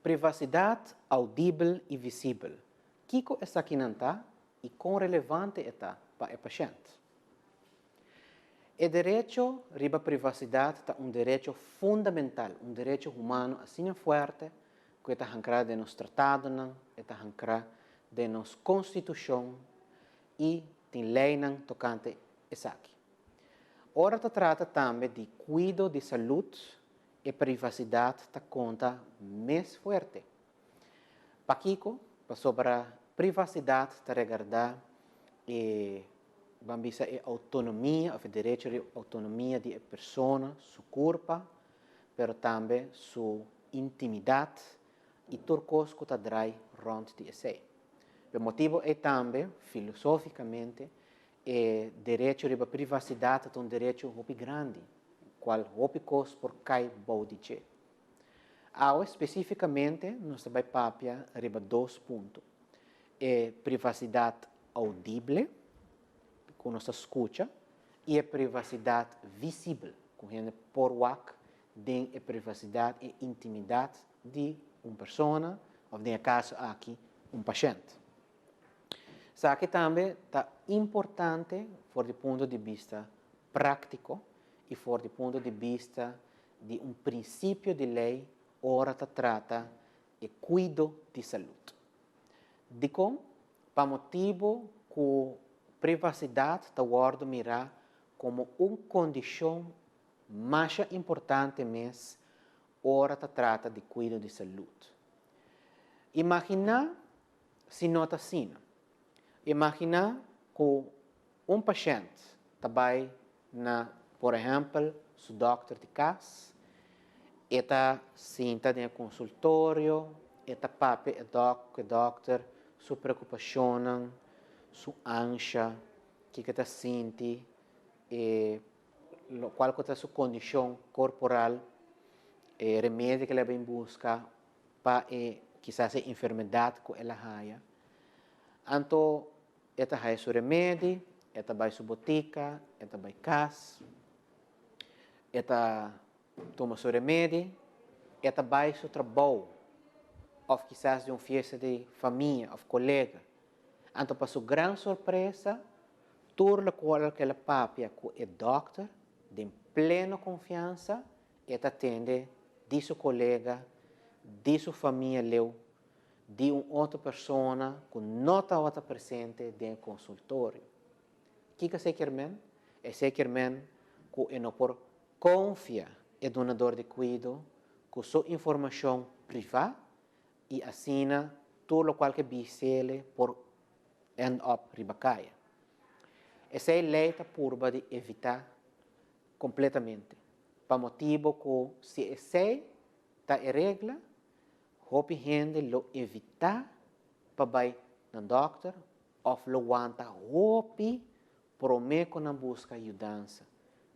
Privacidade audível e visível. Kiko está aqui nanta e quão relevante está para o paciente. O direito à privacidade é um direito fundamental, um direito humano assim forte, que está ancrado de nosso tratado, está ancrado de nossa Constituição e tem lei tocante isso aqui. Ora se trata também de cuidado de saúde e privacidade que conta mais forte. Para Kiko, sobre a privacidade, está regardar vamos dizer, a autonomia, o direito de autonomia da pessoa, sua corpo, mas também sua intimidade e tudo o que está rond de si. O motivo é também, filosoficamente, o direito de privacidade é um direito muito grande, qual muito coisa por cai baudiche. Agora, especificamente, nós vamos papia riba 2 pontos. Privacidade audível, que nós escuta, e a privacidade visível, que a gente por wak tem a privacidade e intimidade de uma pessoa, ou, no caso aqui, um paciente. Isso aqui também está importante, do ponto de vista prático e do ponto de vista de um princípio de lei, ora se trata de cuidado de saúde. Dico, para motivo que privacidade está guardo mirar como uma condição mais importante mesmo, ora se trata de cuidado de saúde. Imagina se nota assim. Imagina que um paciente vai por exemplo, seu doutor de casa, está senta no consultório, está papi o doutor, sua preocupação, sua ânsia, que está sente, qual é a sua condição corporal, remédio que ela vai buscar para quizás a enfermidade que ela tem. Então, ela tem seu remédio, ela vai à sua botica, ela vai à casa, ela toma seu remédio, ela vai ao seu trabalho, ou quizás de uma festa de família, ou colega. Então, para sua grande surpresa, tudo o que ela papia com o doctor, de plena confiança, ela atende de seu colega, de sua família, de uma outra pessoa que não está presente no consultório. O que você quer dizer? É seguramente que não por confia no donador de cuidado com sua informação privada e assina tudo o que bisele por end up ribacaia. Essa lei está purba de evitar completamente. Para motivo que se essa está em regra, hopi gente lo evitar para ir no doctor ou lo aguanta hopi prometo na busca ajudança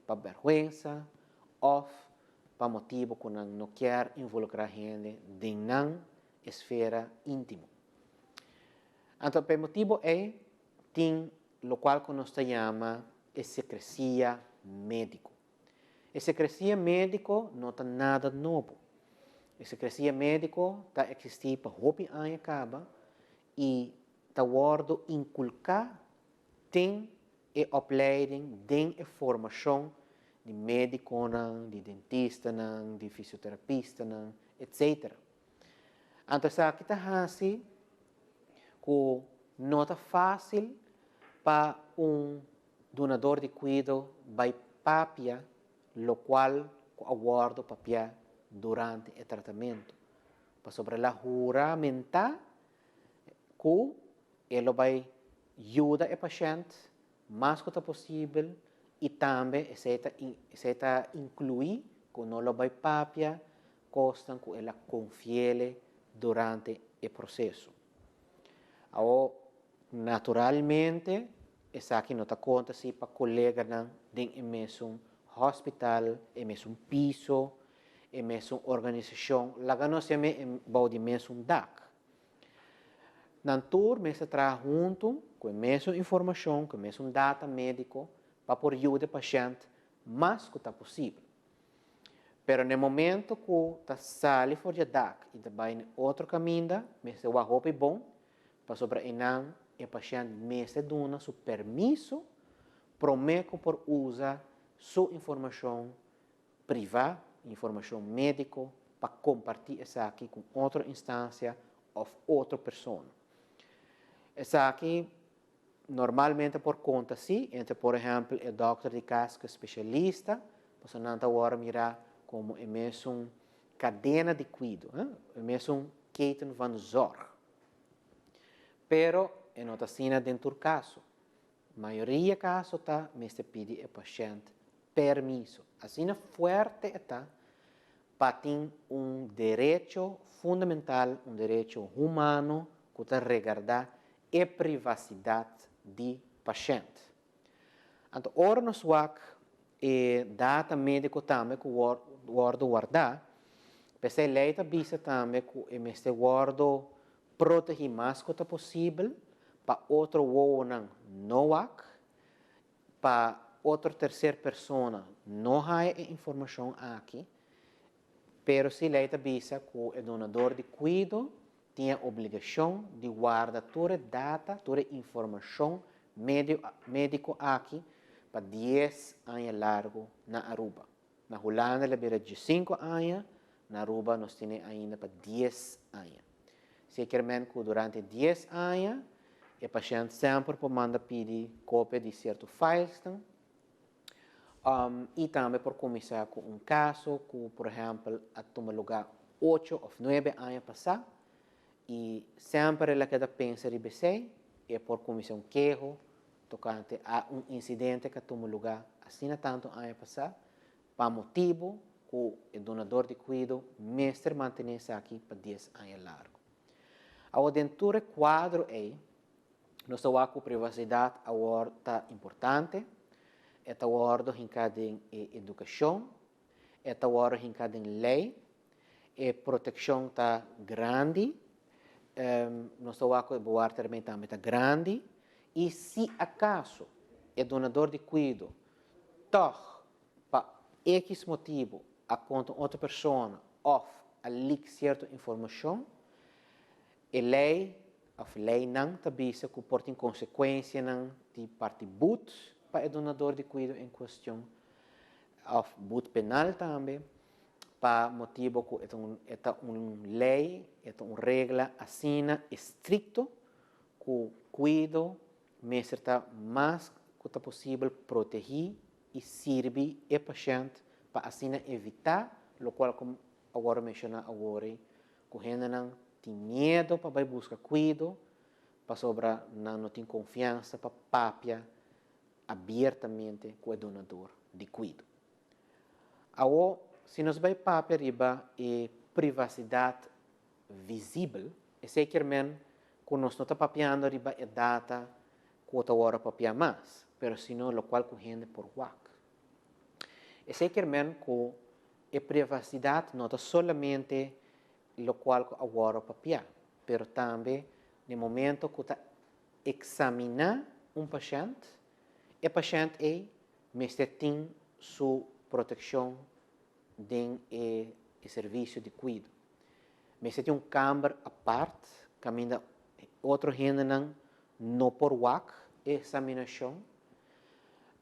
para vergüenza ou para motivo que não quer involucrar gente de na esfera íntima. Então, o motivo é tem lo qual que nós chama de secrecia médico. A secrecia médico não está nada novo. A secrecia médico está existindo para hopi anos acaba e está guardo inculcar tem a opleiding, tem a formação de médico, de dentista, de fisioterapista, etc. Então, aqui está assim que não é fácil para um donador de cuidado vai papia, lo qual aguardo papia durante o tratamento. Para sobre a juramenta que ele vai ajudar o paciente mais que possível e também está incluir que não vai papia costa que ela confie durante o processo. Agora, naturalmente, essa aqui não está conta se para colegas dentro do mesmo hospital, no mesmo piso, no mesmo organização, lá não se chama o mesmo DAC. Nantur, mesa trabalha junto com a mesma informação, com o mesmo data médico, para por ajudar o paciente mais que possível. Pero no momento que está sali for je dak e vai em outro caminho, mas se o hopi bom, para sobre inang e paciente mese dona su permisso prometo por usar sua informação privada, informação médica, para compartilhar essa aqui com outra instância ou outra pessoa. Essa aqui normalmente por conta sim, entre por exemplo o doutor de casco especialista, você não está agora mirar como é mesmo cadena de cuidado, é mesmo keten van zorg. Pero em outra cena dentro do caso, a maioria caso tá, mas te pede ao paciente permisso. Assim forte está para ter direito fundamental, direito humano que está regardar a privacidade do paciente. Então, ora nos wak e data médico também que guardo guardar, pensei leita bisa também que este guardo proteger mais que possível para outro não wak, para outra terceira pessoa não há informação aqui, pero se leita bisa que o donador de cuidado tem a obrigação de guardar toda data, toda informação médico aqui para 10 anos largo na Aruba. Na Holanda, ele beira de 5 anos, na Aruba, nós temos ainda para 10 anos. Seguramente que durante 10 anos, o paciente sempre pode mandar pedir cópia de certos files. E também por começar com caso que, por exemplo, toma lugar 8 ou 9 anos passar, e sempre ela queda pensa de BC, e por começar queijo, tocante a incidente que toma lugar assim tanto anos passar, para motivo que o donador de cuidado mestre manter-se aqui para 10 anos largo. Ao dentro do quadro aí, nossa privacidade é importante, é em cada educação, é em cada lei, a proteção está grande, nossa também está grande, e se acaso o donador de cuidado toca para X motivo a conta outra pessoa ou a leak certa informação, a lei não tabisa que porta em consequência de parte but para o donador de cuidado em questão, ou but penal também, para motivo que é uma lei, é uma regra assina estricto que o cuidado mestre está mais que possível proteger e servir o paciente para assim evitar, o qual como agora mencionar agora, que gente não tem medo para ir buscar cuidado, para sobra não tem confiança para papiar abertamente com o donador de cuidado. Agora, se nós vai papiar riba e privacidade visível, é seguramente que nós não está papiando riba e data que outra hora papiar mais, pero sino o qual que gente por WAC. É seguramente que a privacidade não está somente o qual que agora papiar, pero também no momento que está examinar paciente, o paciente tem sua proteção de serviço de cuidado. Mas tem câmara à parte, caminha outro gente não por WAC, examinação,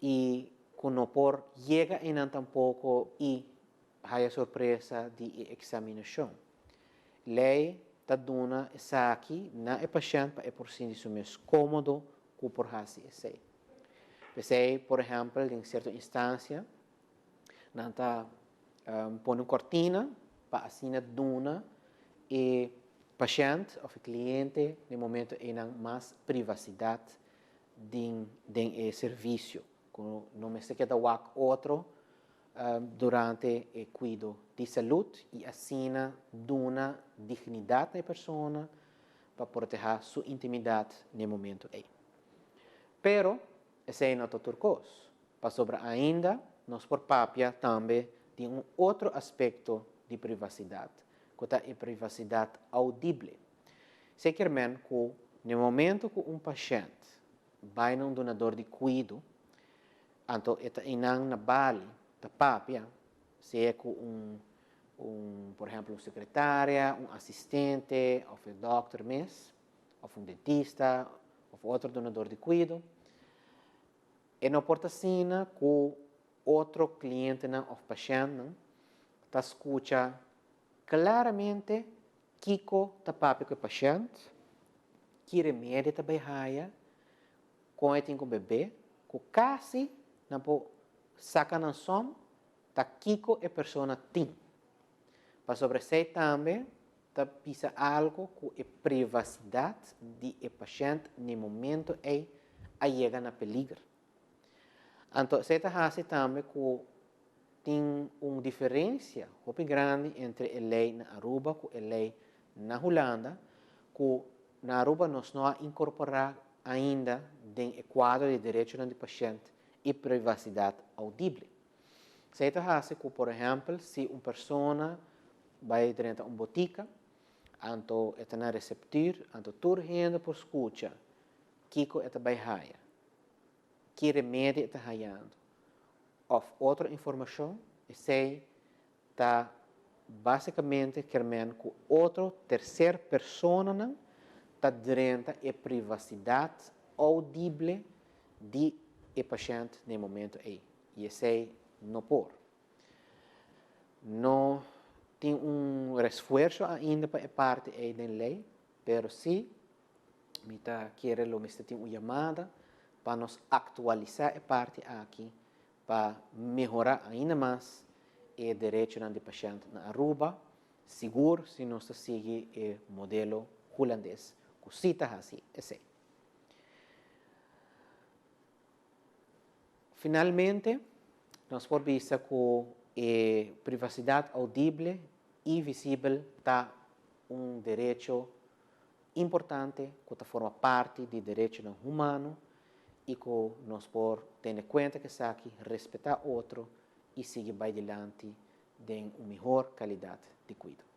e que não por chega e não tampouco e a surpresa de examinação. Lei está dando essa aqui na paciente para por si mais cômodo que por fazer isso. Pensei, por exemplo, em certa instância, não está põe uma cortina para assim dona e paciente ou cliente no momento em mais privacidade de serviço, não me se queda outro durante o cuidado de saúde e assim dona dignidade à pessoa para proteger sua intimidade no momento aí. Pero esse não é outra coisa. Para sobre ainda, nós por papia também tem outro aspecto de privacidade, que é a privacidade audível. Seguramente que no momento que paciente vai num donador de cuidado, então está na base da papia, seja com por exemplo, uma secretária, um assistente, ou um doctor mesmo, ou um dentista, ou outro donador de cuidado. E não importa assim, com outro cliente ou paciente, está escuta claramente Kiko está papi com o paciente, que remédio está behaia, com o bebê, que quase não pode sacar na som, tá Kiko e persona tem. Para sobresair também, está pisa algo com a privacidade do paciente no momento em a chega na peligro. Então, você está assim também que tem uma diferença muito grande entre a lei na Aruba e a lei na Holanda, que na Aruba nós não incorporar ainda no quadro de direitos do paciente e privacidade audível. Você está assim que, por exemplo, se uma pessoa vai dentro de uma botica, então está na receptor, então toda gente por escuta, Kiko está bem raia, que remédio está raiando, ou outra informação, e sei está basicamente querendo que outra terceira pessoa está dentro da privacidade audível do paciente no momento aí. E sei não por. Não tem esforço ainda para a parte da lei, mas sim, me quero ter uma chamada para nos atualizar a parte aqui, para melhorar ainda mais o direito do paciente na Aruba, seguro se nós seguimos o modelo holandês, que cita assim, Finalmente, nós podemos ver que a privacidade audível e visível está direito importante que forma parte do direito humano e que nós podemos ter em conta que aqui respeitar outro e seguir para adiante de uma melhor qualidade de cuidado.